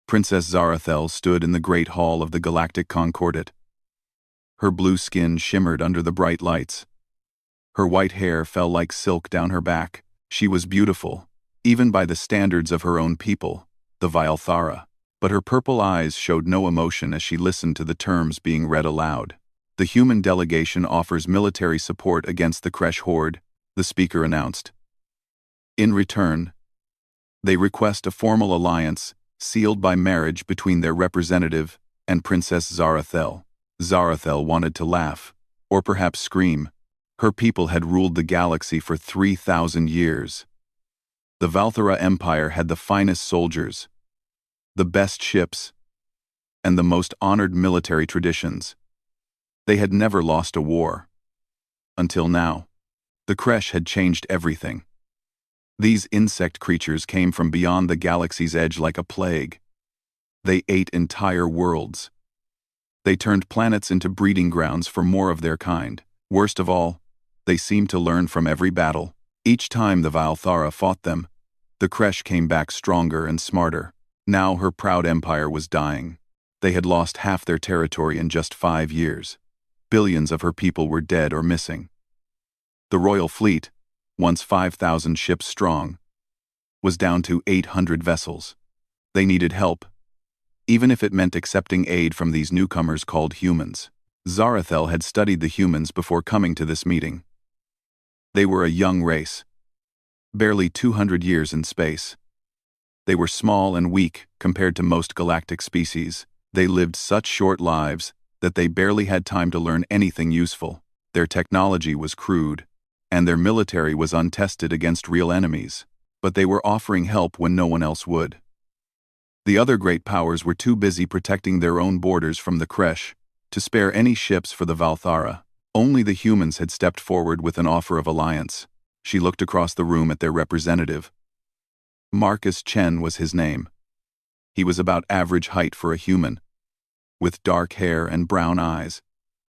Princess Zarathel stood in the great hall of the Galactic Concordat. Her blue skin shimmered under the bright lights. Her white hair fell like silk down her back. She was beautiful, even by the standards of her own people, the Vilthara. But her purple eyes showed no emotion as she listened to the terms being read aloud. The human delegation offers military support against the Kresh Horde, the speaker announced. In return, they request a formal alliance sealed by marriage between their representative and Princess Zarathel. Zarathel wanted to laugh, or perhaps scream. Her people had ruled the galaxy for 3,000 years. The Vilthara Empire had the finest soldiers, the best ships, and the most honored military traditions. They had never lost a war. Until now. The Kresh had changed everything. These insect creatures came from beyond the galaxy's edge like a plague. They ate entire worlds. They turned planets into breeding grounds for more of their kind. Worst of all, they seemed to learn from every battle. Each time the Vilthara fought them, the Kresh came back stronger and smarter. Now her proud empire was dying. They had lost half their territory in just 5 years. Billions of her people were dead or missing. The royal fleet, once 5,000 ships strong, was down to 800 vessels. They needed help, even if it meant accepting aid from these newcomers called humans. Zarathel had studied the humans before coming to this meeting. They were a young race, barely 200 years in space. They were small and weak compared to most galactic species. They lived such short lives that they barely had time to learn anything useful. Their technology was crude, and their military was untested against real enemies, but they were offering help when no one else would. The other great powers were too busy protecting their own borders from the Kresh to spare any ships for the Vilthara. Only the humans had stepped forward with an offer of alliance. She looked across the room at their representative. Marcus Chen was his name. He was about average height for a human, with dark hair and brown eyes.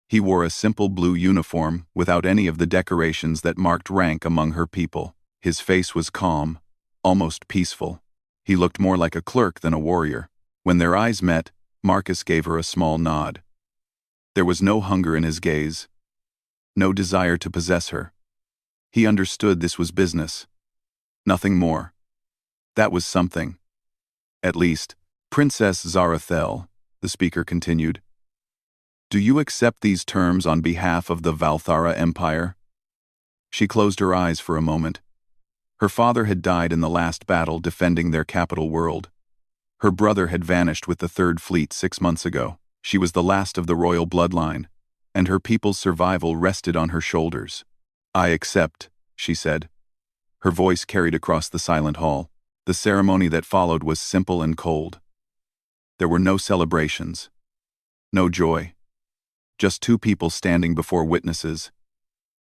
He wore a simple blue uniform without any of the decorations that marked rank among her people. His face was calm, almost peaceful. He looked more like a clerk than a warrior. When their eyes met, Marcus gave her a small nod. There was no hunger in his gaze, no desire to possess her. He understood this was business. Nothing more. That was something. At least, Princess Zarathel, the speaker continued. Do you accept these terms on behalf of the Vilthara Empire? She closed her eyes for a moment. Her father had died in the last battle defending their capital world. Her brother had vanished with the Third Fleet 6 months ago. She was the last of the royal bloodline, and her people's survival rested on her shoulders. I accept, she said. Her voice carried across the silent hall. The ceremony that followed was simple and cold. There were no celebrations, no joy. Just two people standing before witnesses,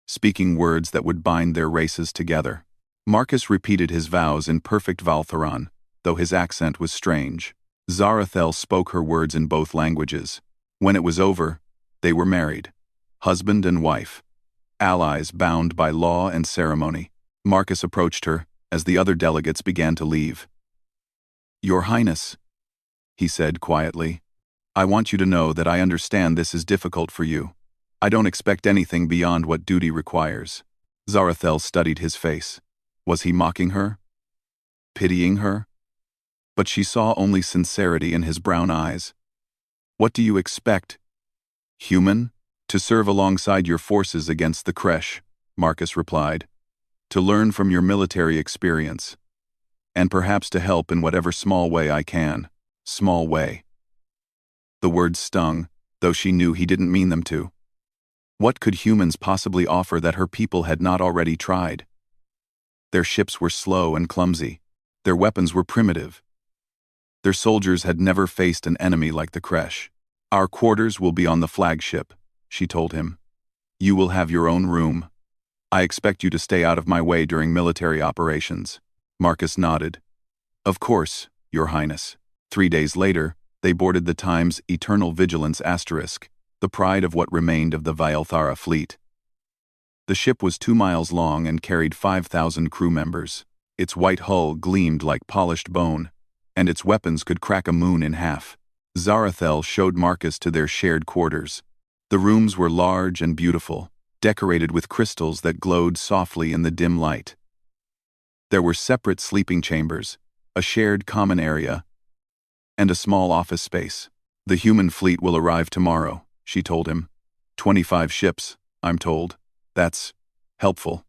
speaking words that would bind their races together. Marcus repeated his vows in perfect Viltharan, though his accent was strange. Zarathel spoke her words in both languages. When it was over, they were married, husband and wife, allies bound by law and ceremony. Marcus approached her as the other delegates began to leave. Your Highness, he said quietly, I want you to know that I understand this is difficult for you. I don't expect anything beyond what duty requires. Zarathel studied his face. Was he mocking her? Pitying her? But she saw only sincerity in his brown eyes. What do you expect? Human? To serve alongside your forces against the Kresh, Marcus replied. To learn from your military experience. And perhaps to help in whatever small way I can. Small way. The words stung, though she knew he didn't mean them to. What could humans possibly offer that her people had not already tried? Their ships were slow and clumsy. Their weapons were primitive. Their soldiers had never faced an enemy like the Kresh. Our quarters will be on the flagship, she told him. You will have your own room. I expect you to stay out of my way during military operations. Marcus nodded. Of course, Your Highness. 3 days later, they boarded the Times Eternal Vigilance Asterisk, the pride of what remained of the Vilthara fleet. The ship was 2 miles long and carried 5,000 crew members. Its white hull gleamed like polished bone, and its weapons could crack a moon in half. Zarathel showed Marcus to their shared quarters. The rooms were large and beautiful, decorated with crystals that glowed softly in the dim light. There were separate sleeping chambers, a shared common area, and a small office space. "The human fleet will arrive tomorrow," she told him. 25 ships, I'm told. That's helpful."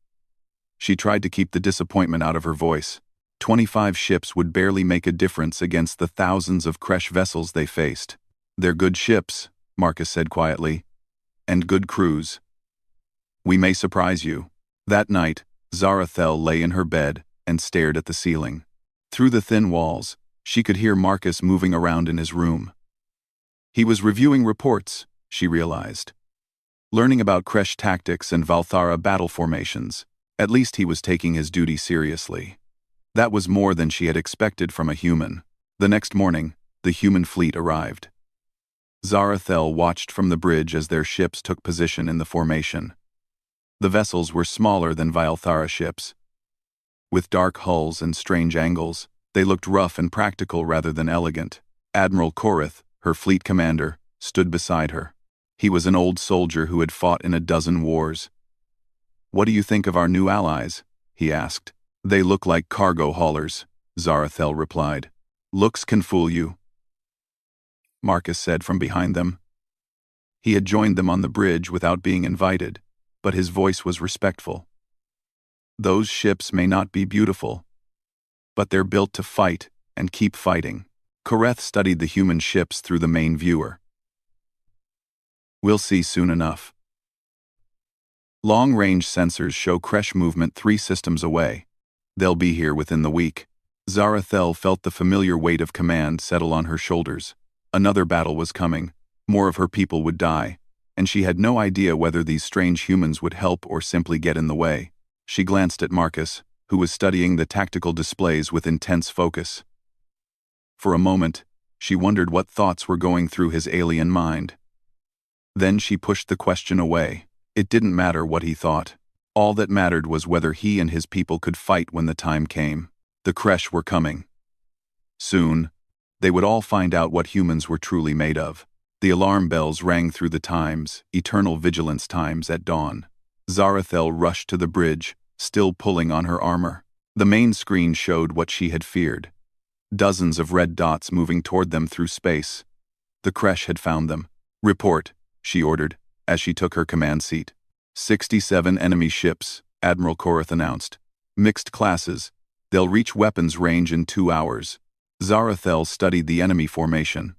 She tried to keep the disappointment out of her voice. 25 ships would barely make a difference against the thousands of Kresh vessels they faced. "They're good ships," Marcus said quietly, "and good crews. We may surprise you." That night, Zarathel lay in her bed and stared at the ceiling. Through the thin walls, she could hear Marcus moving around in his room. He was reviewing reports, she realized. Learning about Kresh tactics and Valthara battle formations. At least he was taking his duty seriously. That was more than she had expected from a human. The next morning, the human fleet arrived. Zarathel watched from the bridge as their ships took position in the formation. The vessels were smaller than Valthara ships. With dark hulls and strange angles, they looked rough and practical rather than elegant. Admiral Korith, her fleet commander, stood beside her. He was an old soldier who had fought in a dozen wars. "What do you think of our new allies?" he asked. "They look like cargo haulers," Zarathel replied. "Looks can fool you," Marcus said from behind them. He had joined them on the bridge without being invited, but his voice was respectful. "Those ships may not be beautiful, but they're built to fight and keep fighting." Koreth studied the human ships through the main viewer. "We'll see soon enough." Long-range sensors show Kresh movement 3 systems away. They'll be here within the week. Zarathel felt the familiar weight of command settle on her shoulders. Another battle was coming. More of her people would die, and she had no idea whether these strange humans would help or simply get in the way. She glanced at Marcus, who was studying the tactical displays with intense focus. For a moment, she wondered what thoughts were going through his alien mind. Then she pushed the question away. It didn't matter what he thought. All that mattered was whether he and his people could fight when the time came. The Kresh were coming. Soon, they would all find out what humans were truly made of. The alarm bells rang through the times, eternal vigilance times at dawn. Zarathel rushed to the bridge, still pulling on her armor. The main screen showed what she had feared. Dozens of red dots moving toward them through space. The Kresh had found them. "Report," she ordered, as she took her command seat. 67 enemy ships, Admiral Korith announced. "Mixed classes. They'll reach weapons range in 2 hours." Zarathel studied the enemy formation.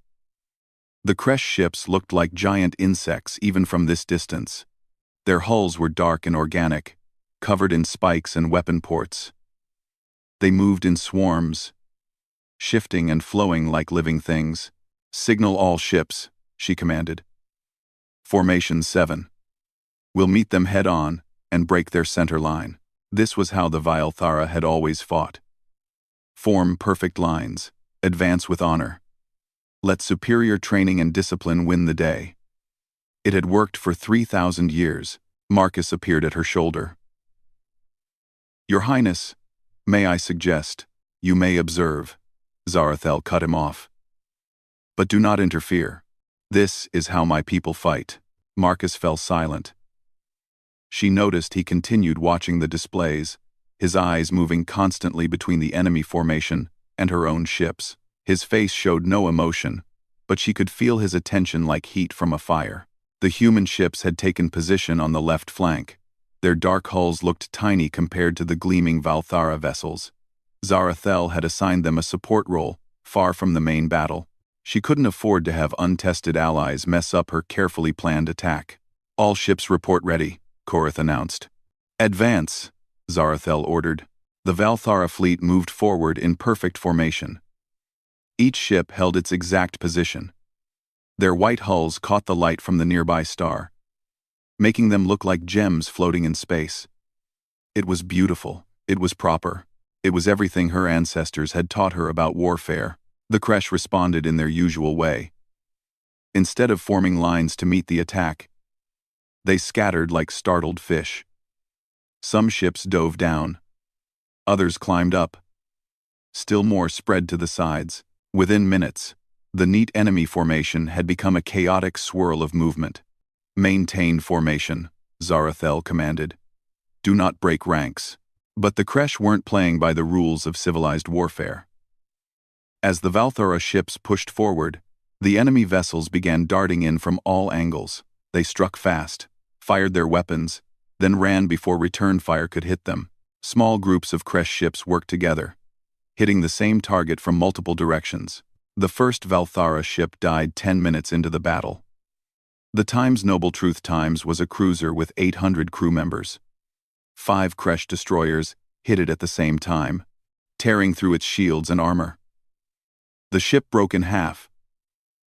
The Kresh ships looked like giant insects even from this distance. Their hulls were dark and organic, covered in spikes and weapon ports. They moved in swarms, shifting and flowing like living things. "Signal all ships," she commanded. Formation 7. "We'll meet them head-on and break their center line." This was how the Valthara had always fought. Form perfect lines, advance with honor. Let superior training and discipline win the day. It had worked for 3,000 years. Marcus appeared at her shoulder. "Your Highness, may I suggest, you may observe," Zarathel cut him off. "But do not interfere. This is how my people fight." Marcus fell silent. She noticed he continued watching the displays, his eyes moving constantly between the enemy formation and her own ships. His face showed no emotion, but she could feel his attention like heat from a fire. The human ships had taken position on the left flank. Their dark hulls looked tiny compared to the gleaming Valthara vessels. Zarathel had assigned them a support role, far from the main battle. She couldn't afford to have untested allies mess up her carefully planned attack. "All ships report ready," Korith announced. "Advance," Zarathel ordered. The Valthara fleet moved forward in perfect formation. Each ship held its exact position. Their white hulls caught the light from the nearby star, making them look like gems floating in space. It was beautiful. It was proper. It was everything her ancestors had taught her about warfare. The Kresh responded in their usual way. Instead of forming lines to meet the attack, they scattered like startled fish. Some ships dove down. Others climbed up. Still more spread to the sides. Within minutes, the neat enemy formation had become a chaotic swirl of movement. "Maintain formation," Zarathel commanded. "Do not break ranks." But the Kresh weren't playing by the rules of civilized warfare. As the Valthara ships pushed forward, the enemy vessels began darting in from all angles. They struck fast, fired their weapons, then ran before return fire could hit them. Small groups of Kresh ships worked together, hitting the same target from multiple directions. The first Valthara ship died 10 minutes into the battle. The Times Noble Truth Times was a cruiser with 800 crew members. 5 Kresh destroyers hit it at the same time, tearing through its shields and armor. The ship broke in half,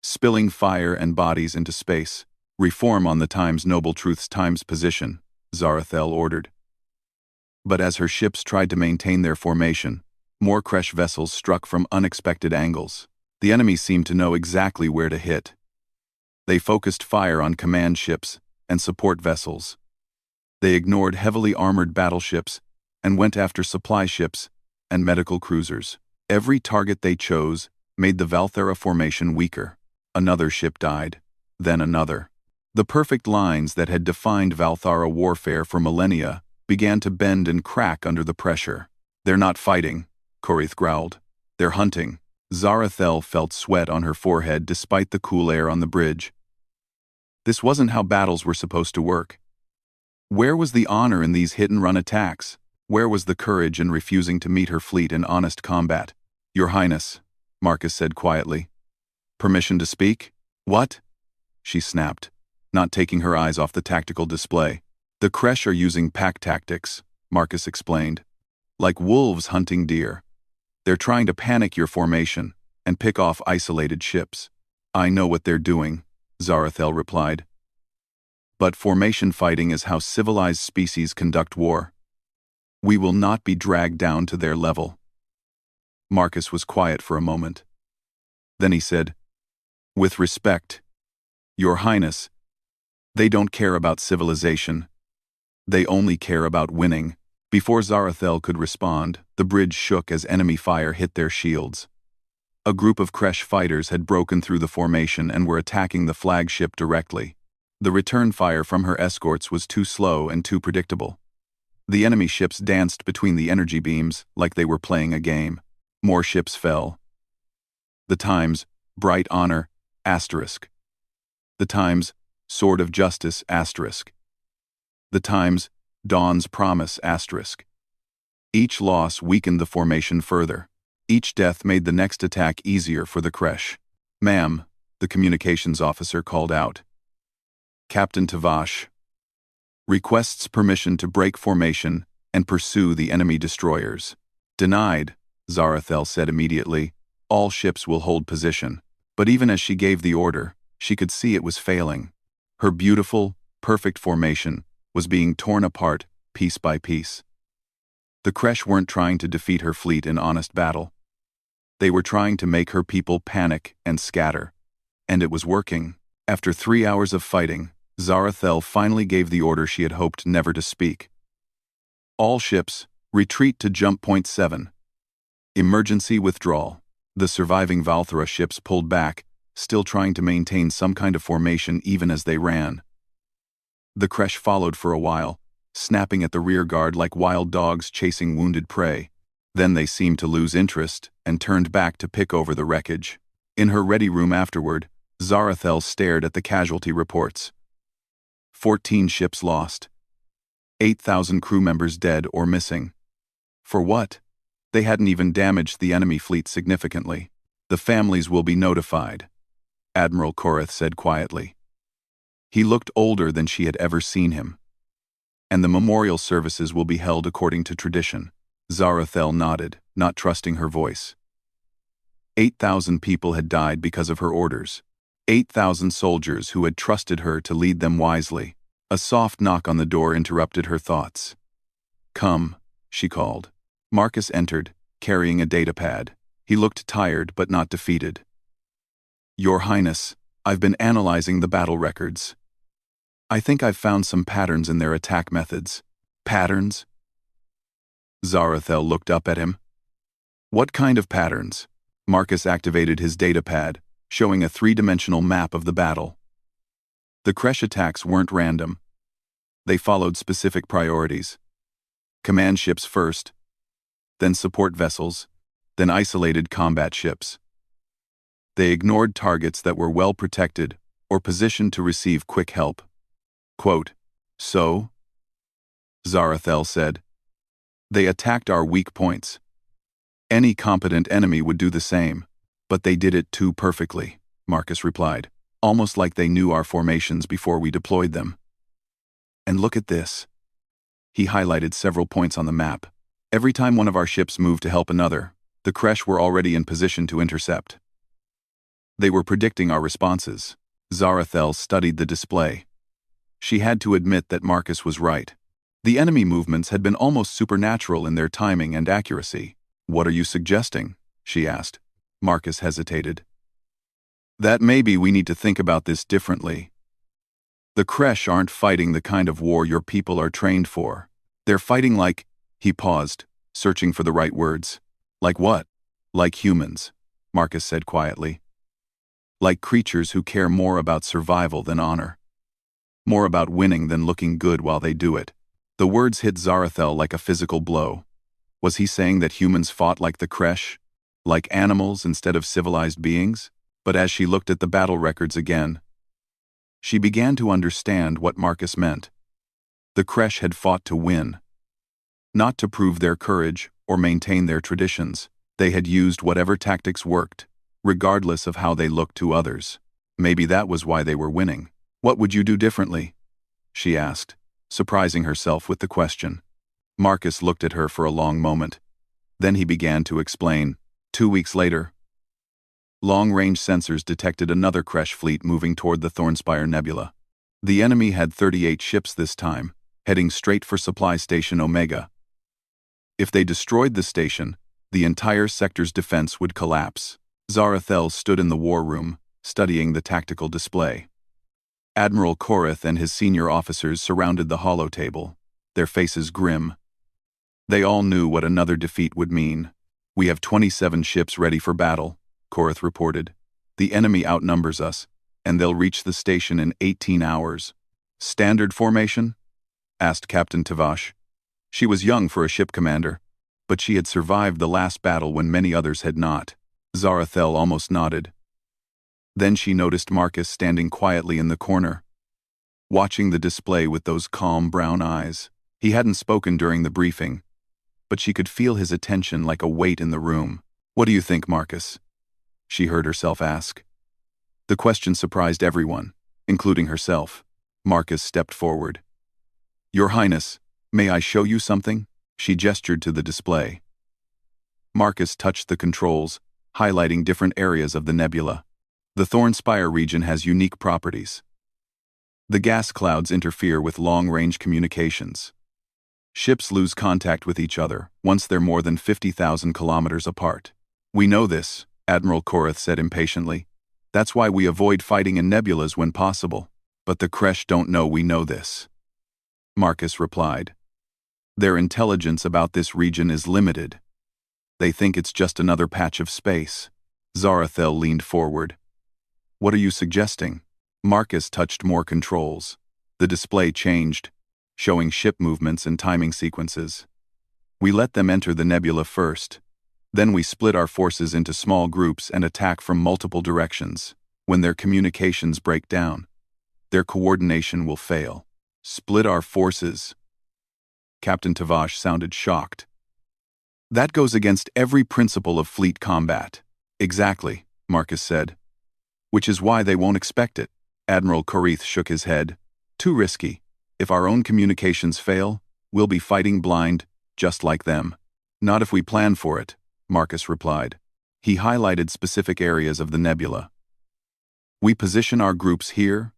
spilling fire and bodies into space. "Reform on the Times Noble Truth's Times position," Zarathel ordered. But as her ships tried to maintain their formation, more Kresh vessels struck from unexpected angles. The enemy seemed to know exactly where to hit. They focused fire on command ships and support vessels. They ignored heavily armored battleships and went after supply ships and medical cruisers. Every target they chose made the Valthara formation weaker. Another ship died, then another. The perfect lines that had defined Valthara warfare for millennia began to bend and crack under the pressure. "They're not fighting," Korith growled. "They're hunting." Zarathel felt sweat on her forehead despite the cool air on the bridge. This wasn't how battles were supposed to work. Where was the honor in these hit-and-run attacks? Where was the courage in refusing to meet her fleet in honest combat? "Your Highness," Marcus said quietly. "Permission to speak?" "What?" she snapped, not taking her eyes off the tactical display. "The Kresh are using pack tactics," Marcus explained. "Like wolves hunting deer. They're trying to panic your formation and pick off isolated ships." "I know what they're doing," Zarathel replied. "But formation fighting is how civilized species conduct war. We will not be dragged down to their level." Marcus was quiet for a moment. Then he said, "With respect, Your Highness, they don't care about civilization. They only care about winning." Before Zarathel could respond, the bridge shook as enemy fire hit their shields. A group of Kresh fighters had broken through the formation and were attacking the flagship directly. The return fire from her escorts was too slow and too predictable. The enemy ships danced between the energy beams like they were playing a game. More ships fell. The Times, Bright Honor, *. The Times, Sword of Justice, *. The Times, Dawn's Promise, *. Each loss weakened the formation further. Each death made the next attack easier for the Kresh. "Ma'am," the communications officer called out. "Captain Tavash requests permission to break formation and pursue the enemy destroyers." "Denied," Zarathel said immediately. "All ships will hold position." But even as she gave the order, she could see it was failing. Her beautiful, perfect formation was being torn apart piece by piece. The Kresh weren't trying to defeat her fleet in honest battle. They were trying to make her people panic and scatter. And it was working. After 3 hours of fighting, Zarathel finally gave the order she had hoped never to speak. "All ships, retreat to jump point 7. Emergency withdrawal." The surviving Valthara ships pulled back, still trying to maintain some kind of formation even as they ran. The Kresh followed for a while, snapping at the rear guard like wild dogs chasing wounded prey. Then they seemed to lose interest and turned back to pick over the wreckage. In her ready room afterward, Zarathel stared at the casualty reports. 14 ships lost. 8,000 crew members dead or missing. For what? They hadn't even damaged the enemy fleet significantly. "The families will be notified," Admiral Korith said quietly. He looked older than she had ever seen him. "And the memorial services will be held according to tradition." Zarathel nodded, not trusting her voice. 8,000 people had died because of her orders. 8,000 soldiers who had trusted her to lead them wisely. A soft knock on the door interrupted her thoughts. "Come," she called. Marcus entered, carrying a datapad. He looked tired but not defeated. "Your Highness, I've been analyzing the battle records. I think I've found some patterns in their attack methods." "Patterns?" Zarathel looked up at him. What kind of patterns? Marcus activated his datapad, showing a three-dimensional map of the battle. The Kresh attacks weren't random. They followed specific priorities. Command ships first, then support vessels, then isolated combat ships. They ignored targets that were well protected or positioned to receive quick help. Quote, "So?" Zarathel said. "They attacked our weak points. Any competent enemy would do the same, but they did it too perfectly," Marcus replied, "almost like they knew our formations before we deployed them. And look at this." He highlighted several points on the map. Every time one of our ships moved to help another, the Kresh were already in position to intercept. They were predicting our responses. Zarathel studied the display. She had to admit that Marcus was right. The enemy movements had been almost supernatural in their timing and accuracy. "What are you suggesting?" she asked. Marcus hesitated. "That maybe we need to think about this differently. The Kresh aren't fighting the kind of war your people are trained for. They're fighting like—" He paused, searching for the right words. "Like what?" "Like humans," Marcus said quietly. "Like creatures who care more about survival than honor. More about winning than looking good while they do it." The words hit Zarathel like a physical blow. Was he saying that humans fought like the Kresh? Like animals instead of civilized beings? But as she looked at the battle records again, she began to understand what Marcus meant. The Kresh had fought to win. Not to prove their courage or maintain their traditions. They had used whatever tactics worked, regardless of how they looked to others. Maybe that was why they were winning. "What would you do differently?" she asked, surprising herself with the question. Marcus looked at her for a long moment. Then he began to explain. 2 weeks later, long-range sensors detected another Kresh fleet moving toward the Thornspire Nebula. The enemy had 38 ships this time, heading straight for Supply Station Omega. If they destroyed the station, the entire sector's defense would collapse. Zarathel stood in the war room, studying the tactical display. Admiral Korith and his senior officers surrounded the holotable, their faces grim. They all knew what another defeat would mean. "We have 27 ships ready for battle," Korith reported. "The enemy outnumbers us, and they'll reach the station in 18 hours. "Standard formation?" asked Captain Tavash. She was young for a ship commander, but she had survived the last battle when many others had not. Zarathel almost nodded. Then she noticed Marcus standing quietly in the corner, watching the display with those calm brown eyes. He hadn't spoken during the briefing, but she could feel his attention like a weight in the room. "What do you think, Marcus?" she heard herself ask. The question surprised everyone, including herself. Marcus stepped forward. "Your Highness, may I show you something?" She gestured to the display. Marcus touched the controls, highlighting different areas of the nebula. The Thornspire region has unique properties. The gas clouds interfere with long-range communications. Ships lose contact with each other once they're more than 50,000 kilometers apart. "We know this," Admiral Korith said impatiently. "That's why we avoid fighting in nebulas when possible. But the Kresh don't know we know this," Marcus replied. "Their intelligence about this region is limited. They think it's just another patch of space." Zarathel leaned forward. "What are you suggesting?" Marcus touched more controls. The display changed, showing ship movements and timing sequences. "We let them enter the nebula first. Then we split our forces into small groups and attack from multiple directions. When their communications break down, their coordination will fail." "Split our forces?" Captain Tavash sounded shocked. "That goes against every principle of fleet combat." "Exactly," Marcus said. "Which is why they won't expect it." Admiral Korith shook his head. "Too risky. If our own communications fail, we'll be fighting blind, just like them." "Not if we plan for it," Marcus replied. He highlighted specific areas of the nebula. "We position our groups here,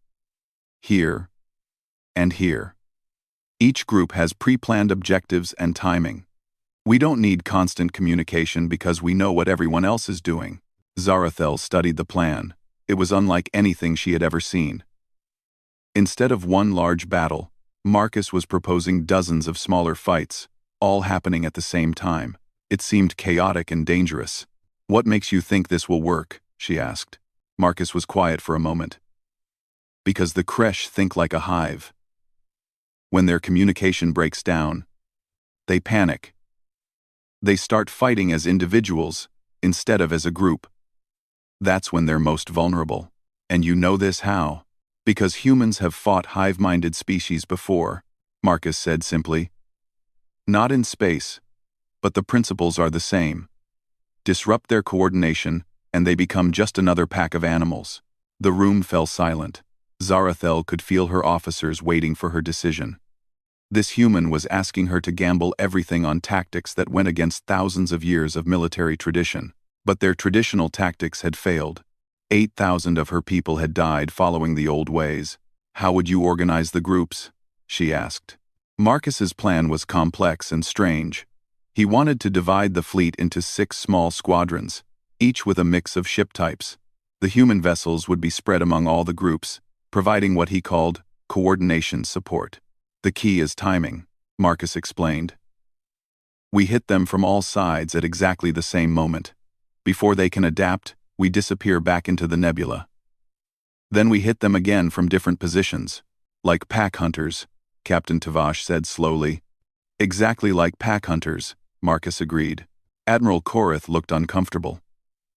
here, and here. Each group has pre-planned objectives and timing. We don't need constant communication because we know what everyone else is doing." Zarathel studied the plan. It was unlike anything she had ever seen. Instead of one large battle, Marcus was proposing dozens of smaller fights, all happening at the same time. It seemed chaotic and dangerous. "What makes you think this will work?" she asked. Marcus was quiet for a moment. "Because the Kresh think like a hive. When their communication breaks down, they panic. They start fighting as individuals instead of as a group. That's when they're most vulnerable. And you know this how? Because humans have fought hive-minded species before," Marcus said simply. "Not in space, but the principles are the same. Disrupt their coordination, and they become just another pack of animals." The room fell silent. Zarathel could feel her officers waiting for her decision. This human was asking her to gamble everything on tactics that went against thousands of years of military tradition. But their traditional tactics had failed. 8,000 of her people had died following the old ways. "How would you organize the groups?" she asked. Marcus's plan was complex and strange. He wanted to divide the fleet into 6 small squadrons, each with a mix of ship types. The human vessels would be spread among all the groups, providing what he called coordination support. "The key is timing," Marcus explained. "We hit them from all sides at exactly the same moment. Before they can adapt, we disappear back into the nebula. Then we hit them again from different positions. Like pack hunters," Captain Tavash said slowly. "Exactly like pack hunters," Marcus agreed. Admiral Korath looked uncomfortable.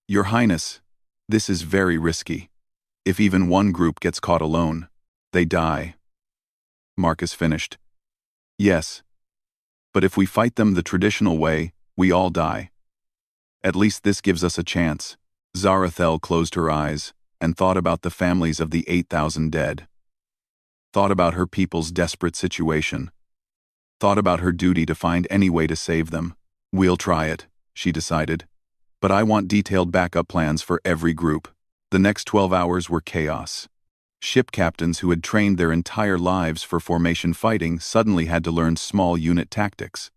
"Your Highness, this is very risky. If even one group gets caught alone, they die." Marcus finished. "Yes. But if we fight them the traditional way, we all die. At least this gives us a chance." Zarathel closed her eyes and thought about the families of the 8,000 dead. Thought about her people's desperate situation. Thought about her duty to find any way to save them. "We'll try it," she decided. "But I want detailed backup plans for every group." The next 12 hours were chaos. Ship captains who had trained their entire lives for formation fighting suddenly had to learn small unit tactics.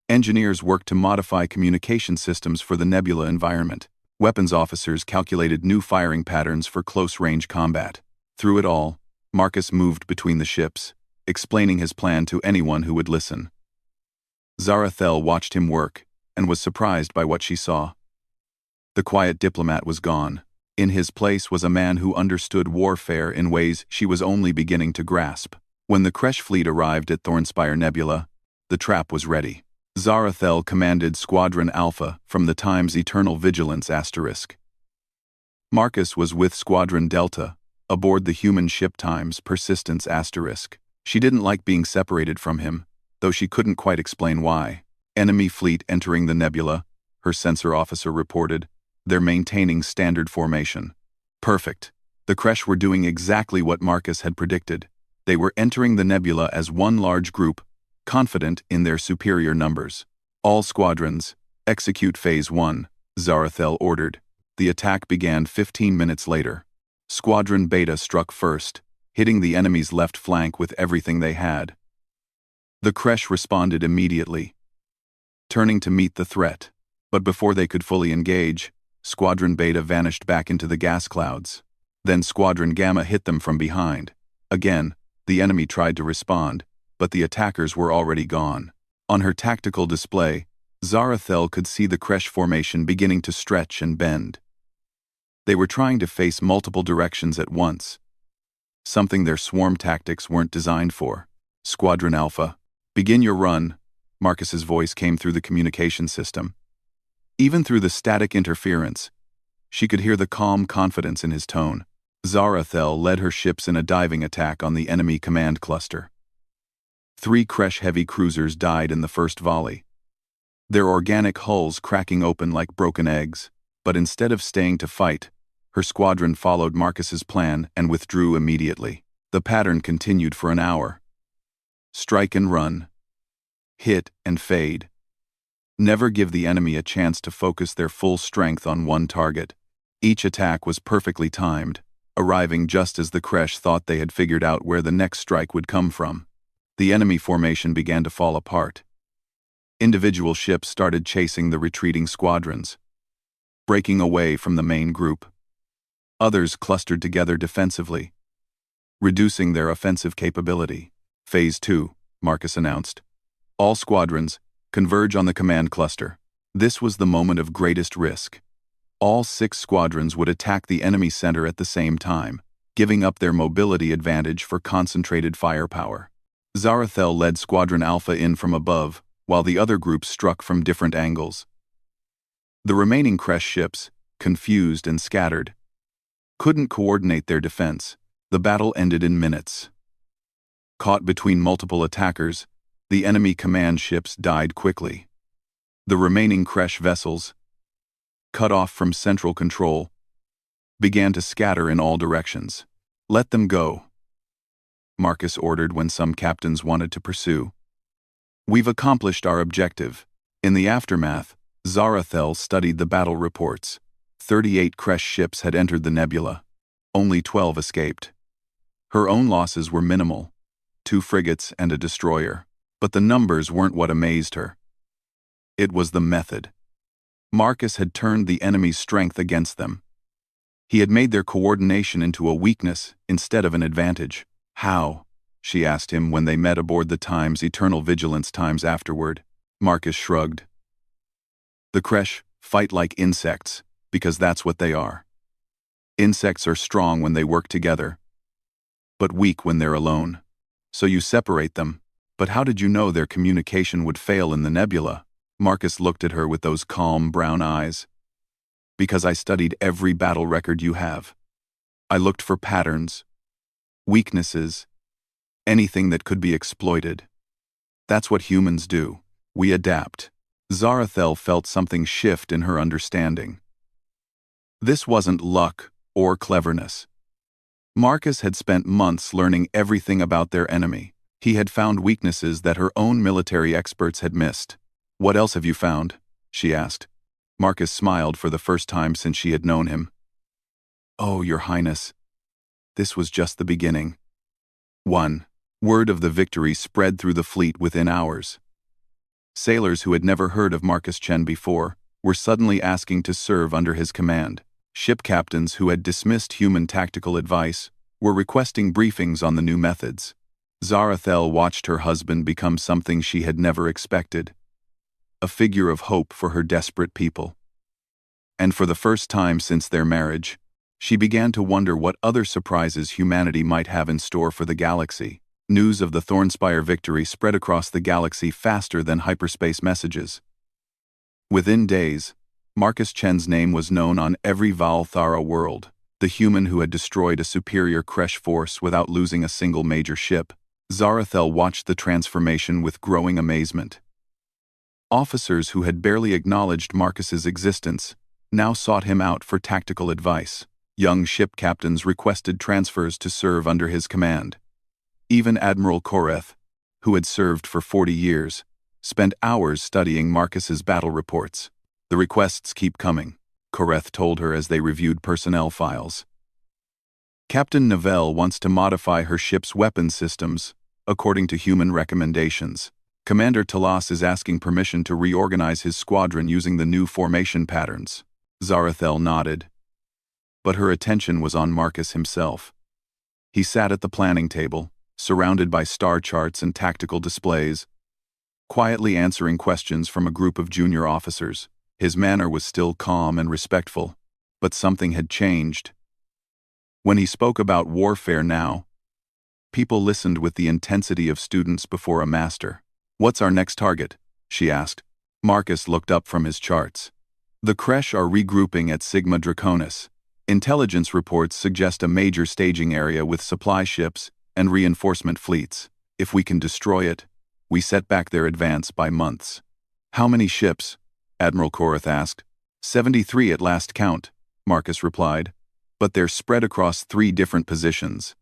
Engineers worked to modify communication systems for the nebula environment. Weapons officers calculated new firing patterns for close-range combat. Through it all, Marcus moved between the ships, explaining his plan to anyone who would listen. Zarathel watched him work and was surprised by what she saw. The quiet diplomat was gone. In his place was a man who understood warfare in ways she was only beginning to grasp. When the Kresh fleet arrived at Thornspire Nebula, the trap was ready. Zarathel commanded Squadron Alpha from the Time's Eternal Vigilance *. Marcus was with Squadron Delta, aboard the human ship Time's Persistence *. She didn't like being separated from him, though she couldn't quite explain why. "Enemy fleet entering the nebula," her sensor officer reported. "They're maintaining standard formation." Perfect. The Kresh were doing exactly what Marcus had predicted. They were entering the nebula as one large group, confident in their superior numbers. "All squadrons, execute Phase 1, Zarathel ordered. The attack began 15 minutes later. Squadron Beta struck first, hitting the enemy's left flank with everything they had. The Kresh responded immediately, turning to meet the threat. But before they could fully engage, Squadron Beta vanished back into the gas clouds. Then Squadron Gamma hit them from behind. Again, the enemy tried to respond, but the attackers were already gone. On her tactical display, Zarathel could see the Kresh formation beginning to stretch and bend. They were trying to face multiple directions at once, something their swarm tactics weren't designed for. "Squadron Alpha, begin your run," Marcus's voice came through the communication system. Even through the static interference, she could hear the calm confidence in his tone. Zarathel led her ships in a diving attack on the enemy command cluster. 3 Kresh heavy cruisers died in the first volley, their organic hulls cracking open like broken eggs. But instead of staying to fight, her squadron followed Marcus's plan and withdrew immediately. The pattern continued for an hour. Strike and run. Hit and fade. Never give the enemy a chance to focus their full strength on one target. Each attack was perfectly timed, arriving just as the Kresh thought they had figured out where the next strike would come from. The enemy formation began to fall apart. Individual ships started chasing the retreating squadrons, breaking away from the main group. Others clustered together defensively, reducing their offensive capability. "Phase 2, Marcus announced. "All squadrons, converge on the command cluster. This was the moment of greatest risk. All 6 squadrons would attack the enemy center at the same time, giving up their mobility advantage for concentrated firepower. Zarathel led Squadron Alpha in from above, while the other groups struck from different angles. The remaining Kresh ships, confused and scattered, couldn't coordinate their defense. The battle ended in minutes. Caught between multiple attackers, the enemy command ships died quickly. The remaining Kresh vessels, cut off from central control, began to scatter in all directions. "Let them go," Marcus ordered when some captains wanted to pursue. "We've accomplished our objective." In the aftermath, Zarathel studied the battle reports. 38 Kresh ships had entered the nebula. Only 12 escaped. Her own losses were minimal, 2 frigates and a destroyer. But the numbers weren't what amazed her. It was the method. Marcus had turned the enemy's strength against them. He had made their coordination into a weakness instead of an advantage. "How?" she asked him when they met aboard the Time's Eternal Vigilance times afterward. Marcus shrugged. "The Kresh fight like insects, because that's what they are. Insects are strong when they work together, but weak when they're alone. So you separate them. But how did you know their communication would fail in the nebula?" Marcus looked at her with those calm brown eyes. "Because I studied every battle record you have. I looked for patterns, weaknesses, anything that could be exploited. That's what humans do. We adapt." Zarathel felt something shift in her understanding. This wasn't luck or cleverness. Marcus had spent months learning everything about their enemy. He had found weaknesses that her own military experts had missed. "What else have you found?" she asked. Marcus smiled for the first time since she had known him. "Oh, Your Highness, this was just the beginning." 1. Word of the victory spread through the fleet within hours. Sailors who had never heard of Marcus Chen before were suddenly asking to serve under his command. Ship captains who had dismissed human tactical advice were requesting briefings on the new methods. Zarathel watched her husband become something she had never expected, a figure of hope for her desperate people. And for the first time since their marriage, she began to wonder what other surprises humanity might have in store for the galaxy. News of the Thornspire victory spread across the galaxy faster than hyperspace messages. Within days, Marcus Chen's name was known on every Valthara world, the human who had destroyed a superior Kresh force without losing a single major ship. Zarathel watched the transformation with growing amazement. Officers who had barely acknowledged Marcus's existence now sought him out for tactical advice. Young ship captains requested transfers to serve under his command. Even Admiral Koreth, who had served for 40 years, spent hours studying Marcus's battle reports. "The requests keep coming," Koreth told her as they reviewed personnel files. "Captain Novell wants to modify her ship's weapon systems according to human recommendations. Commander Talas is asking permission to reorganize his squadron using the new formation patterns." Zarathel nodded. But her attention was on Marcus himself. He sat at the planning table, surrounded by star charts and tactical displays, quietly answering questions from a group of junior officers. His manner was still calm and respectful, but something had changed. When he spoke about warfare now, people listened with the intensity of students before a master. "What's our next target?" she asked. Marcus looked up from his charts. "The Kresh are regrouping at Sigma Draconis. Intelligence reports suggest a major staging area with supply ships and reinforcement fleets. If we can destroy it, we set back their advance by months." "How many ships?" Admiral Koreth asked. 73 at last count," Marcus replied. "But they're spread across 3 different positions.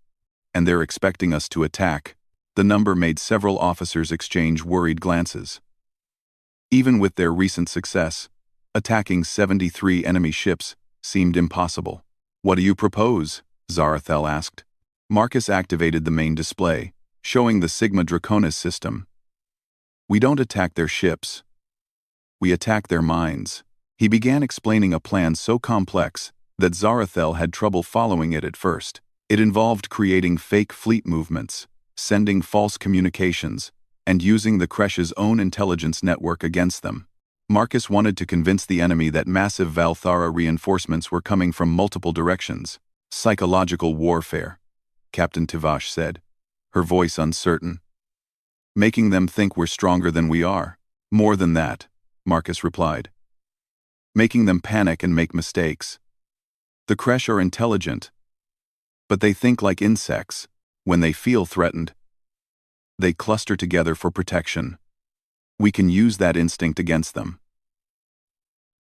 And they're expecting us to attack." The number made several officers exchange worried glances. Even with their recent success, attacking 73 enemy ships seemed impossible. "What do you propose?" Zarathel asked. Marcus activated the main display, showing the Sigma Draconis system. "We don't attack their ships. We attack their minds." He began explaining a plan so complex that Zarathel had trouble following it at first. It involved creating fake fleet movements, sending false communications, and using the Kresh's own intelligence network against them. Marcus wanted to convince the enemy that massive Valthara reinforcements were coming from multiple directions. Psychological warfare, Captain Tivash said, her voice uncertain. Making them think we're stronger than we are. More than that, Marcus replied. Making them panic and make mistakes. The Kresh are intelligent, but they think like insects. When they feel threatened, they cluster together for protection. We can use that instinct against them.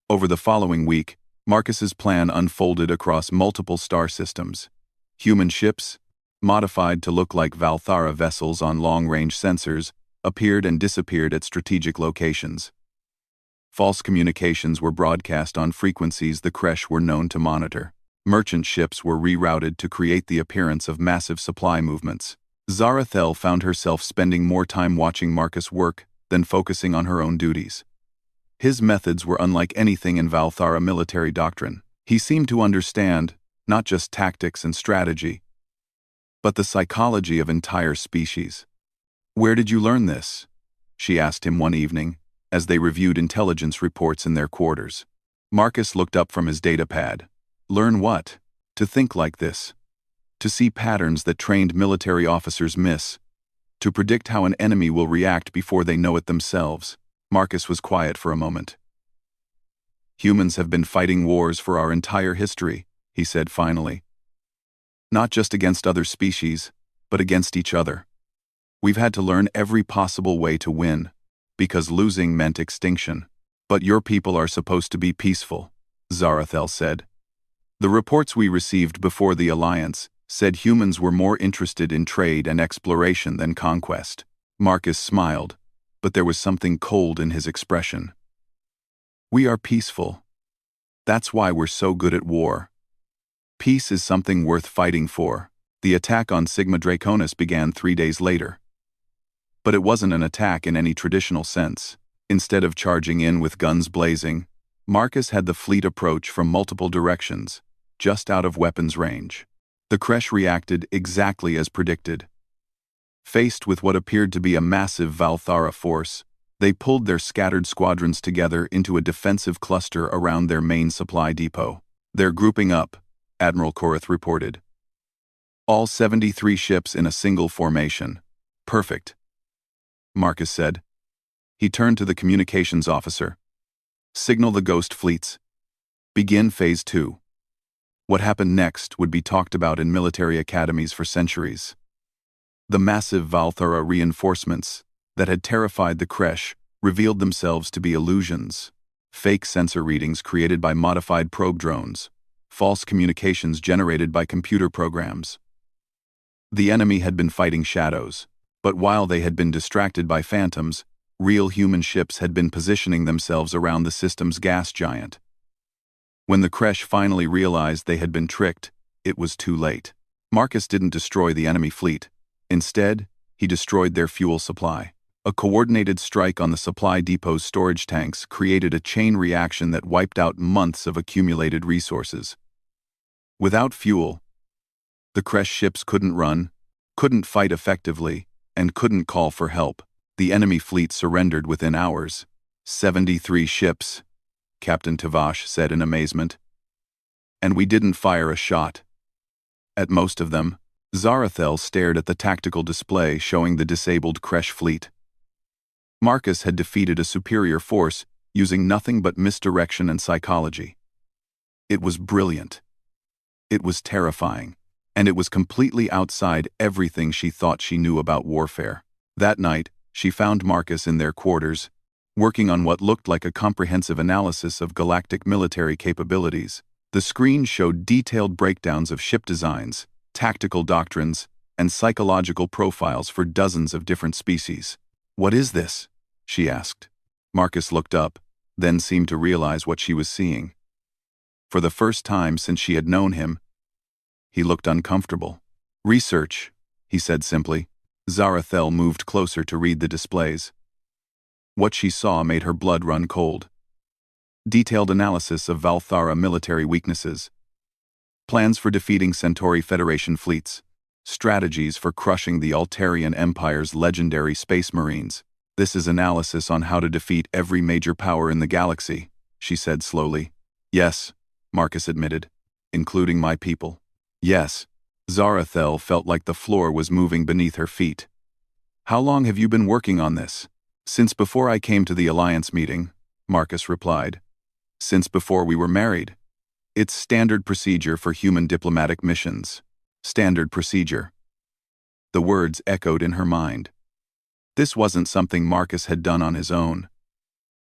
Over the following week, Marcus's plan unfolded across multiple star systems. Human ships, modified to look like Valthara vessels on long-range sensors, appeared and disappeared at strategic locations. False communications were broadcast on frequencies the Kresh were known to monitor. Merchant ships were rerouted to create the appearance of massive supply movements. Zarathel found herself spending more time watching Marcus work than focusing on her own duties. His methods were unlike anything in Valthara military doctrine. He seemed to understand not just tactics and strategy, but the psychology of entire species. "Where did you learn this?" she asked him one evening, as they reviewed intelligence reports in their quarters. Marcus looked up from his datapad. "Learn what?" "To think like this. To see patterns that trained military officers miss. To predict how an enemy will react before they know it themselves." Marcus was quiet for a moment. "Humans have been fighting wars for our entire history," he said finally. "Not just against other species, but against each other. We've had to learn every possible way to win, because losing meant extinction. But your people are supposed to be peaceful," Zarathel said. "The reports we received before the Alliance said humans were more interested in trade and exploration than conquest." Marcus smiled, but there was something cold in his expression. "We are peaceful. That's why we're so good at war. Peace is something worth fighting for." The attack on Sigma Draconis began 3 days later. But it wasn't an attack in any traditional sense. Instead of charging in with guns blazing, Marcus had the fleet approach from multiple directions, just out of weapons range. The Kresh reacted exactly as predicted. Faced with what appeared to be a massive Valthara force, they pulled their scattered squadrons together into a defensive cluster around their main supply depot. "They're grouping up," Admiral Korath reported. "All 73 ships in a single formation. Perfect," Marcus said. He turned to the communications officer. "Signal the ghost fleets. Begin Phase 2. What happened next would be talked about in military academies for centuries. The massive Valthara reinforcements that had terrified the Kresh revealed themselves to be illusions. Fake sensor readings created by modified probe drones. False communications generated by computer programs. The enemy had been fighting shadows, but while they had been distracted by phantoms, real human ships had been positioning themselves around the system's gas giant. When the Kresh finally realized they had been tricked, it was too late. Marcus didn't destroy the enemy fleet. Instead, he destroyed their fuel supply. A coordinated strike on the supply depot's storage tanks created a chain reaction that wiped out months of accumulated resources. Without fuel, the Kresh ships couldn't run, couldn't fight effectively, and couldn't call for help. The enemy fleet surrendered within hours. 73 ships, Captain Tivash said in amazement. And we didn't fire a shot. At most of them, Zarathel stared at the tactical display showing the disabled Kresh fleet. Marcus had defeated a superior force using nothing but misdirection and psychology. It was brilliant. It was terrifying. And it was completely outside everything she thought she knew about warfare. That night, she found Marcus in their quarters, working on what looked like a comprehensive analysis of galactic military capabilities. The screen showed detailed breakdowns of ship designs, tactical doctrines, and psychological profiles for dozens of different species. "What is this?" she asked. Marcus looked up, then seemed to realize what she was seeing. For the first time since she had known him, he looked uncomfortable. "Research," he said simply. Zarathel moved closer to read the displays. What she saw made her blood run cold. Detailed analysis of Valthara military weaknesses. Plans for defeating Centauri Federation fleets. Strategies for Crushing the Altarian Empire's Legendary Space Marines. This is analysis on how to defeat every major power in the galaxy, she said slowly. Yes, Marcus admitted. Including my people. Yes. Zarathel felt like the floor was moving beneath her feet. How long have you been working on this? Since before I came to the Alliance meeting, Marcus replied. Since before we were married. It's standard procedure for human diplomatic missions. Standard procedure. The words echoed in her mind. This wasn't something Marcus had done on his own.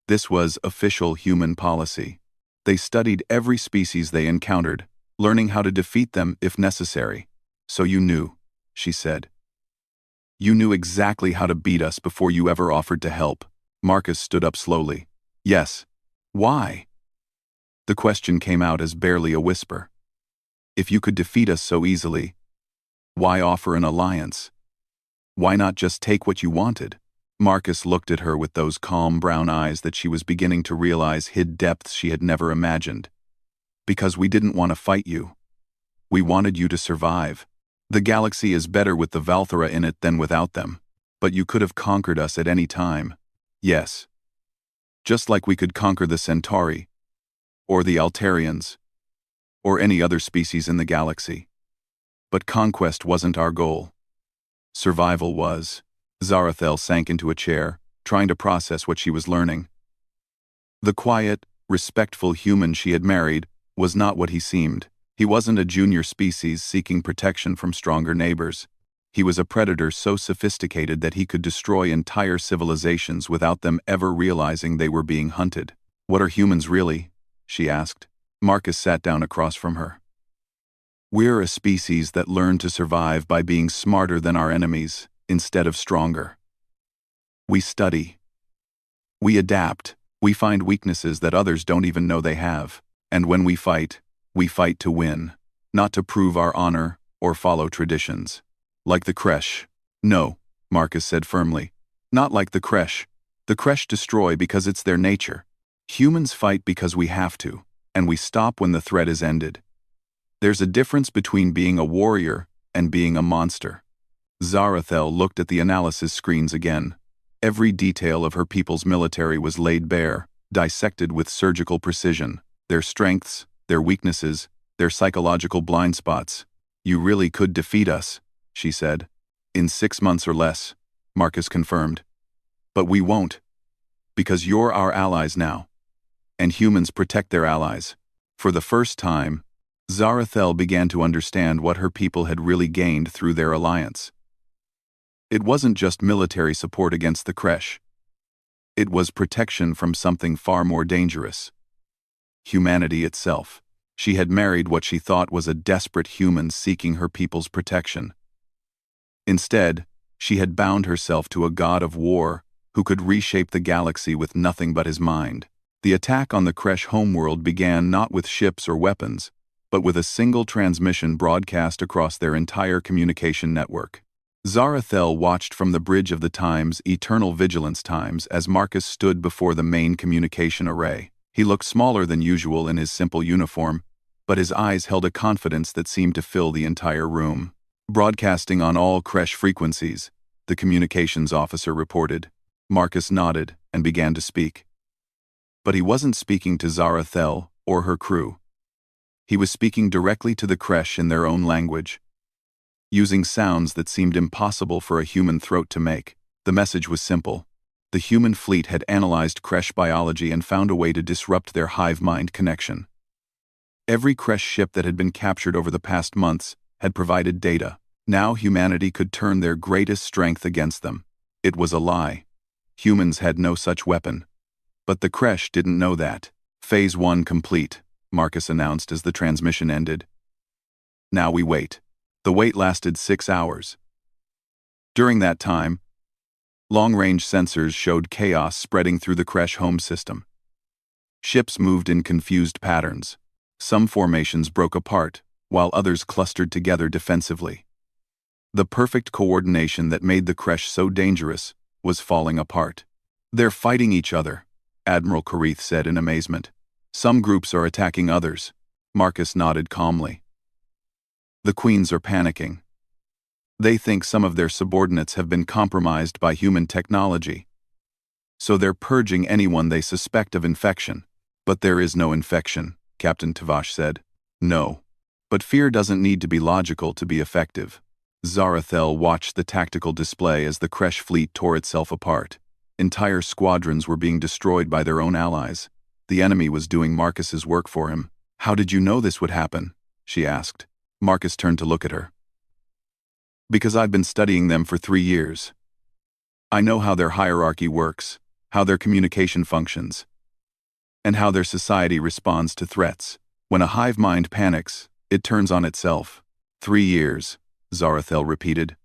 This was official human policy. They studied every species they encountered, learning how to defeat them if necessary. So you knew, she said. You knew exactly how to beat us before you ever offered to help. Marcus stood up slowly. Yes. Why? The question came out as barely a whisper. If you could defeat us so easily, why offer an alliance? Why not just take what you wanted? Marcus looked at her with those calm brown eyes that she was beginning to realize hid depths she had never imagined. Because we didn't want to fight you. We wanted you to survive. The galaxy is better with the Valthera in it than without them. But you could have conquered us at any time. Yes. Just like we could conquer the Centauri, or the Altarians, or any other species in the galaxy. But conquest wasn't our goal. Survival was. Zarathel sank into a chair, trying to process what she was learning. The quiet, respectful human she had married was not what he seemed. He wasn't a junior species seeking protection from stronger neighbors. He was a predator so sophisticated that he could destroy entire civilizations without them ever realizing they were being hunted. What are humans really? She asked. Marcus sat down across from her. We're a species that learn to survive by being smarter than our enemies, instead of stronger. We study. We adapt. We find weaknesses that others don't even know they have. And when we fight to win, not to prove our honor or follow traditions. Like the Kresh. No, Marcus said firmly. Not like the Kresh. The Kresh destroy because it's their nature. Humans fight because we have to, and we stop when the threat is ended. There's a difference between being a warrior and being a monster. Zarathel looked at the analysis screens again. Every detail of her people's military was laid bare, dissected with surgical precision. Their strengths, their weaknesses, their psychological blind spots. You really could defeat us, she said. In 6 months or less, Marcus confirmed. But we won't. Because you're our allies now. And humans protect their allies. For the first time, Zarathel began to understand what her people had really gained through their alliance. It wasn't just military support against the Kresh. It was protection from something far more dangerous. Humanity itself. She had married what she thought was a desperate human seeking her people's protection. Instead, she had bound herself to a god of war who could reshape the galaxy with nothing but his mind. The attack on the Kresh homeworld began not with ships or weapons, but with a single transmission broadcast across their entire communication network. Zarathel watched from the bridge of the Time's eternal vigilance times as Marcus stood before the main communication array. He looked smaller than usual in his simple uniform, but his eyes held a confidence that seemed to fill the entire room. Broadcasting on all Kresh frequencies, the communications officer reported. Marcus nodded and began to speak. But he wasn't speaking to Zarathel or her crew. He was speaking directly to the Kresh in their own language. Using sounds that seemed impossible for a human throat to make. The message was simple. The human fleet had analyzed Kresh biology and found a way to disrupt their hive-mind connection. Every Kresh ship that had been captured over the past months had provided data. Now humanity could turn their greatest strength against them. It was a lie. Humans had no such weapon. But the Kresh didn't know that. Phase 1 complete, Marcus announced as the transmission ended. Now we wait. The wait lasted 6 hours. During that time, long-range sensors showed chaos spreading through the Kresh home system. Ships moved in confused patterns. Some formations broke apart, while others clustered together defensively. The perfect coordination that made the Kresh so dangerous was falling apart. They're fighting each other, Admiral Karith said in amazement. Some groups are attacking others. Marcus nodded calmly. The queens are panicking. They think some of their subordinates have been compromised by human technology. So they're purging anyone they suspect of infection. But there is no infection, Captain Tavash said. No. But fear doesn't need to be logical to be effective. Zarathel watched the tactical display as the Kresh fleet tore itself apart. Entire squadrons were being destroyed by their own allies. The enemy was doing Marcus's work for him. How did you know this would happen? She asked. Marcus turned to look at her. Because I've been studying them for 3 years. I know how their hierarchy works, how their communication functions, and how their society responds to threats. When a hive mind panics, it turns on itself. 3 years, Zarathel repeated.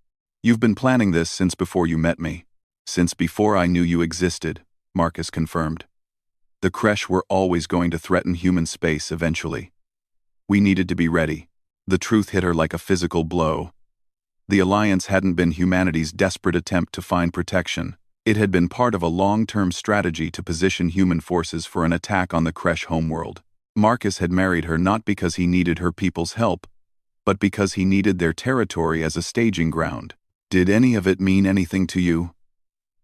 You've been planning this since before you met me. Since before I knew you existed, Marcus confirmed. The Kresh were always going to threaten human space eventually. We needed to be ready. The truth hit her like a physical blow. The Alliance hadn't been humanity's desperate attempt to find protection. It had been part of a long-term strategy to position human forces for an attack on the Kresh homeworld. Marcus had married her not because he needed her people's help, but because he needed their territory as a staging ground. Did any of it mean anything to you?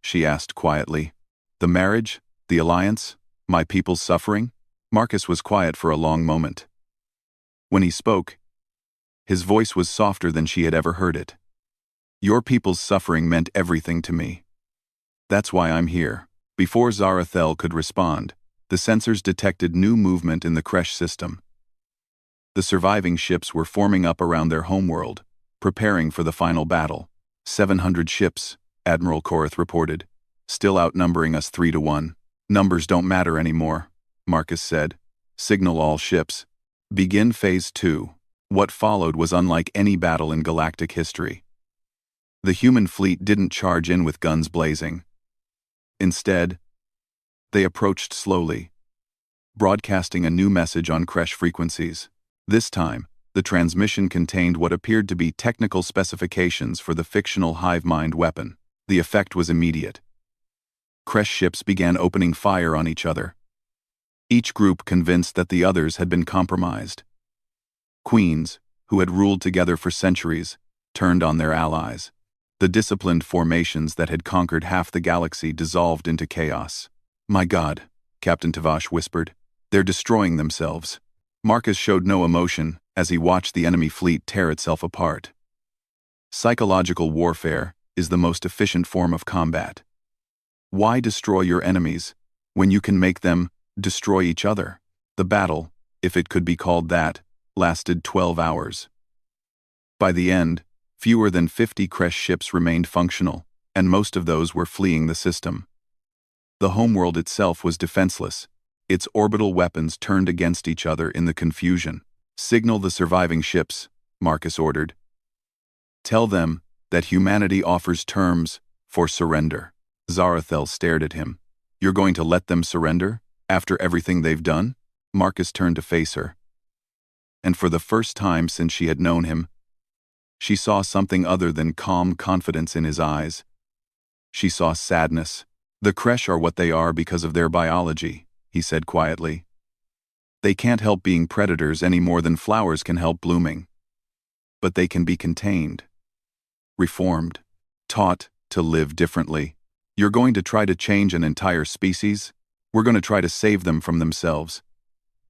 She asked quietly. The marriage? The alliance? My people's suffering? Marcus was quiet for a long moment. When he spoke, his voice was softer than she had ever heard it. Your people's suffering meant everything to me. That's why I'm here. Before Zarathel could respond, the sensors detected new movement in the Kresh system. The surviving ships were forming up around their homeworld, preparing for the final battle. 700 ships, Admiral Korath reported, still outnumbering us 3-1. Numbers don't matter anymore, Marcus said. Signal all ships. Begin Phase 2. What followed was unlike any battle in galactic history. The human fleet didn't charge in with guns blazing. Instead, they approached slowly, broadcasting a new message on Kresh frequencies. This time, the transmission contained what appeared to be technical specifications for the fictional hive mind weapon. The effect was immediate. Kresh ships began opening fire on each other, each group convinced that the others had been compromised. Queens, who had ruled together for centuries, turned on their allies. The disciplined formations that had conquered half the galaxy dissolved into chaos. My God, Captain Tavash whispered. They're destroying themselves. Marcus showed no emotion as he watched the enemy fleet tear itself apart. Psychological warfare is the most efficient form of combat. Why destroy your enemies when you can make them destroy each other? The battle, if it could be called that, lasted 12 hours. By the end, fewer than 50 Kresh ships remained functional, and most of those were fleeing the system. The homeworld itself was defenseless, its orbital weapons turned against each other in the confusion. Signal the surviving ships, Marcus ordered. Tell them that humanity offers terms for surrender. Zarathel stared at him. You're going to let them surrender, after everything they've done? Marcus turned to face her. And for the first time since she had known him, she saw something other than calm confidence in his eyes. She saw sadness. The Kresh are what they are because of their biology, he said quietly. They can't help being predators any more than flowers can help blooming. But they can be contained, reformed, taught to live differently. You're going to try to change an entire species? We're going to try to save them from themselves.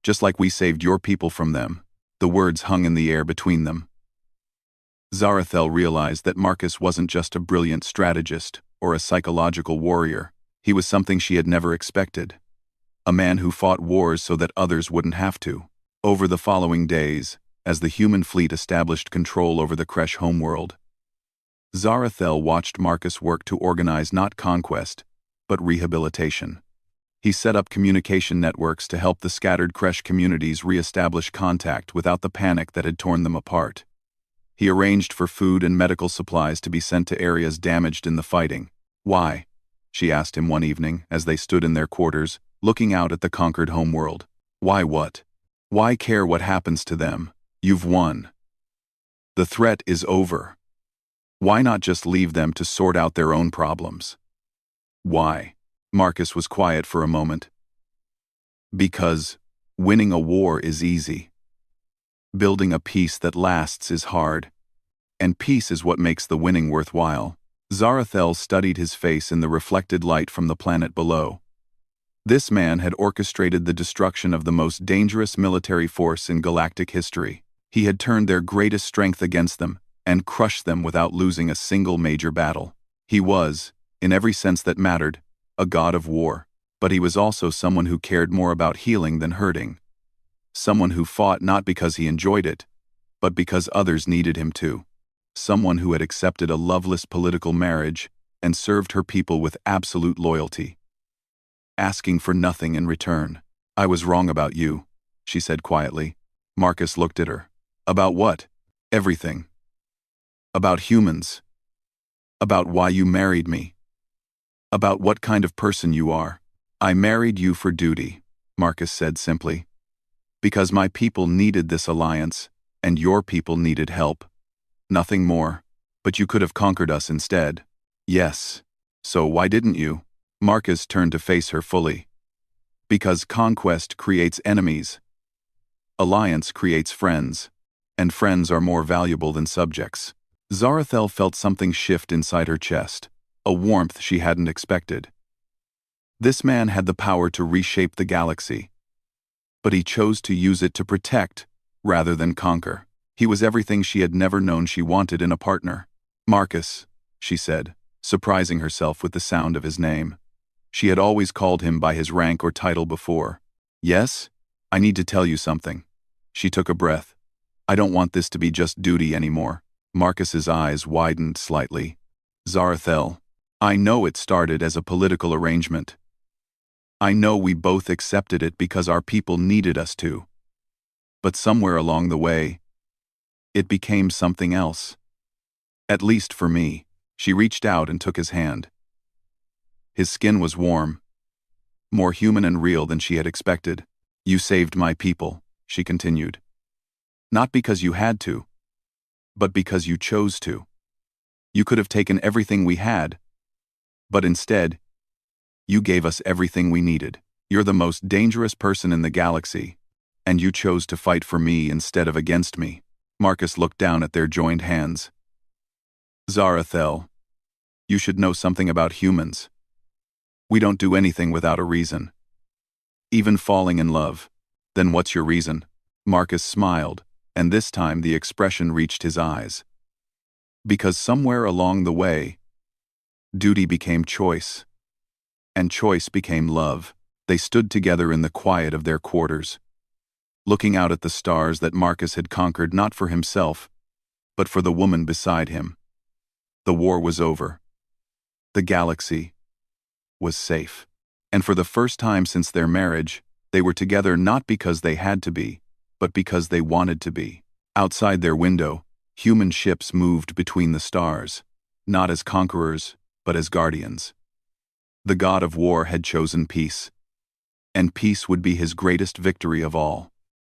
Just like we saved your people from them. The words hung in the air between them. Zarathel realized that Marcus wasn't just a brilliant strategist or a psychological warrior. He was something she had never expected. A man who fought wars so that others wouldn't have to. Over the following days, as the human fleet established control over the Kresh homeworld, Zarathel watched Marcus work to organize not conquest, but rehabilitation. He set up communication networks to help the scattered Kresh communities re-establish contact without the panic that had torn them apart. He arranged for food and medical supplies to be sent to areas damaged in the fighting. Why? She asked him one evening as they stood in their quarters, looking out at the conquered homeworld. Why what? Why care what happens to them? You've won. The threat is over. Why not just leave them to sort out their own problems? Why? Marcus was quiet for a moment. Because winning a war is easy. Building a peace that lasts is hard. And peace is what makes the winning worthwhile. Zarathel studied his face in the reflected light from the planet below. This man had orchestrated the destruction of the most dangerous military force in galactic history. He had turned their greatest strength against them and crushed them without losing a single major battle. He was, in every sense that mattered, a god of war. But he was also someone who cared more about healing than hurting. Someone who fought not because he enjoyed it, but because others needed him to. Someone who had accepted a loveless political marriage and served her people with absolute loyalty, asking for nothing in return. "I was wrong about you," she said quietly. Marcus looked at her. "About what?" "Everything. About humans. About why you married me. About what kind of person you are." "I married you for duty," Marcus said simply. "Because my people needed this alliance, and your people needed help. Nothing more. But you could have conquered us instead." "Yes. So why didn't you?" Marcus turned to face her fully. "Because conquest creates enemies. Alliance creates friends. And friends are more valuable than subjects." Zarathel felt something shift inside her chest, a warmth she hadn't expected. This man had the power to reshape the galaxy. But he chose to use it to protect, rather than conquer. He was everything she had never known she wanted in a partner. "Marcus," she said, surprising herself with the sound of his name. She had always called him by his rank or title before. "Yes? I need to tell you something." She took a breath. "I don't want this to be just duty anymore." Marcus's eyes widened slightly. "Zarathel, I know it started as a political arrangement. I know we both accepted it because our people needed us to. But somewhere along the way, it became something else. At least for me." She reached out and took his hand. His skin was warm, more human and real than she had expected. "You saved my people," she continued. "Not because you had to, but because you chose to. You could have taken everything we had, but instead, you gave us everything we needed. You're the most dangerous person in the galaxy, and you chose to fight for me instead of against me." Marcus looked down at their joined hands. "Zarathel, you should know something about humans. We don't do anything without a reason. Even falling in love. Then what's your reason?" Marcus smiled, and this time the expression reached his eyes. "Because somewhere along the way, duty became choice. And choice became love." They stood together in the quiet of their quarters, looking out at the stars that Marcus had conquered not for himself, but for the woman beside him. The war was over. The galaxy was safe. And for the first time since their marriage, they were together not because they had to be, but because they wanted to be. Outside their window, human ships moved between the stars, not as conquerors, but as guardians. The god of war had chosen peace, and peace would be his greatest victory of all.